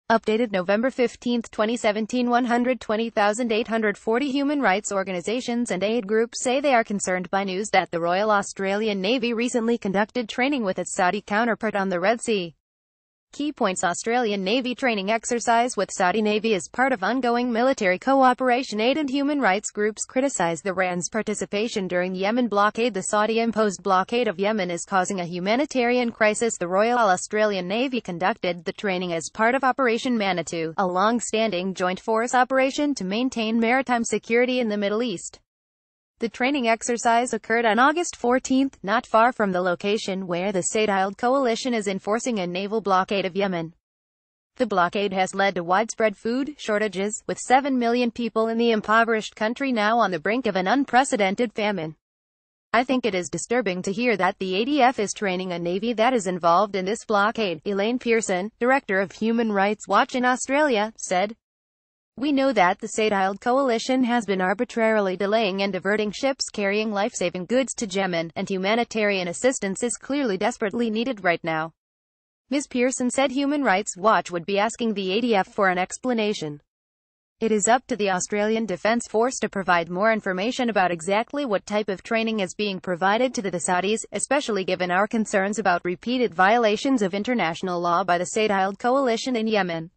Updated November 15, 2017. 120,840 human rights organizations and aid groups say they are concerned by news that the Royal Australian Navy recently conducted training with its Saudi counterpart on the Red Sea. Key points: Australian Navy training exercise with Saudi Navy is part of ongoing military cooperation aid, and human rights groups criticize the RAN's participation during Yemen blockade. The Saudiimposed blockade of Yemen is causing a humanitarian crisis. The Royal Australian Navy conducted the training as part of Operation Manitou, a long-standing joint force operation to maintain maritime security in the Middle East. The training exercise occurred on August 14, not far from the location where the Saudiimposed coalition is enforcing a naval blockade of Yemen. The blockade has led to widespread food shortages, with 7 million people in the impoverished country now on the brink of an unprecedented famine. I think it is disturbing to hear that the ADF is training a navy that is involved in this blockade, Elaine Pearson, director of Human Rights Watch in Australia, said. We know that the Saudiimposed coalition has been arbitrarily delaying and diverting ships carrying life-saving goods to Yemen, and humanitarian assistance is clearly desperately needed right now. Ms. Pearson said Human Rights Watch would be asking the ADF for an explanation. It is up to the Australian Defence Force to provide more information about exactly what type of training is being provided to the Saudis, especially given our concerns about repeated violations of international law by the Saudiimposed coalition in Yemen.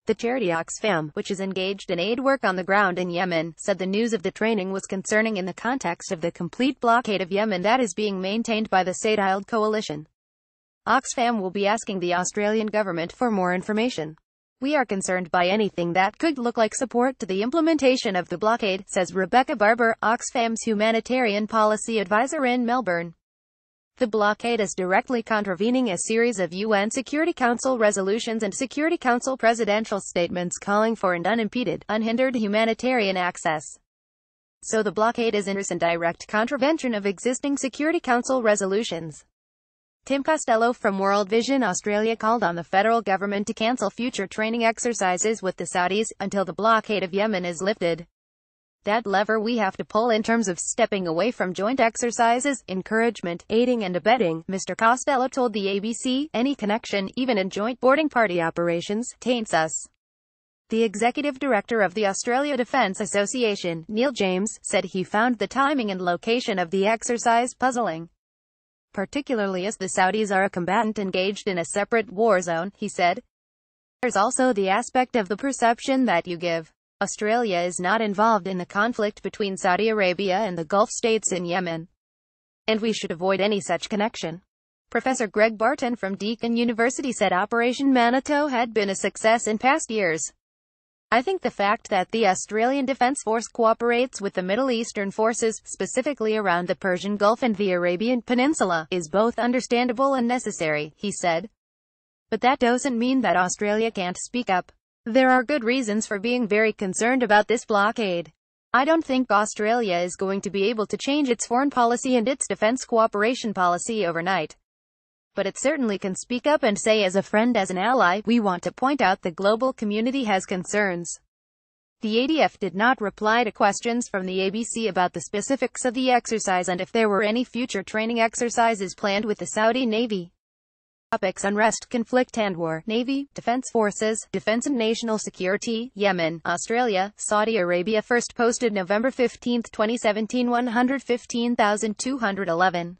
The charity Oxfam, which is engaged in aid work on the ground in Yemen, said the news of the training was concerning in the context of the complete blockade of Yemen that is being maintained by the Saudiimposed coalition. Oxfam will be asking the Australian government for more information. We are concerned by anything that could look like support to the implementation of the blockade, says Rebecca Barber, Oxfam's humanitarian policy advisor in Melbourne. The blockade is directly contravening a series of UN Security Council resolutions and Security Council presidential statements calling for an unimpeded, unhindered humanitarian access. So the blockade is in direct contravention of existing Security Council resolutions. Tim Costello from World Vision Australia called on the federal government to cancel future training exercises with the Saudis until the blockade of Yemen is lifted. That lever we have to pull in terms of stepping away from joint exercises, encouragement, aiding and abetting, Mr. Costello told the ABC, any connection, even in joint boarding party operations, taints us. The executive director of the Australia Defence Association, Neil James, said he found the timing and location of the exercise puzzling. Particularly as the Saudis are a combatant engaged in a separate war zone, he said. There's also the aspect of the perception that you give. Australia is not involved in the conflict between Saudi Arabia and the Gulf states in Yemen. And we should avoid any such connection. Professor Greg Barton from Deakin University said Operation Manitou had been a success in past years. I think the fact that the Australian Defence Force cooperates with the Middle Eastern forces, specifically around the Persian Gulf and the Arabian Peninsula, is both understandable and necessary, he said. But that doesn't mean that Australia can't speak up. There are good reasons for being very concerned about this blockade. I don't think Australia is going to be able to change its foreign policy and its defence cooperation policy overnight. But it certainly can speak up and say, as a friend, as an ally, we want to point out the global community has concerns. The ADF did not reply to questions from the ABC about the specifics of the exercise and if there were any future training exercises planned with the Saudi Navy. Topics: unrest, conflict and war, Navy, Defense Forces, Defense and National Security, Yemen, Australia, Saudi Arabia. First posted November 15, 2017. 115,211.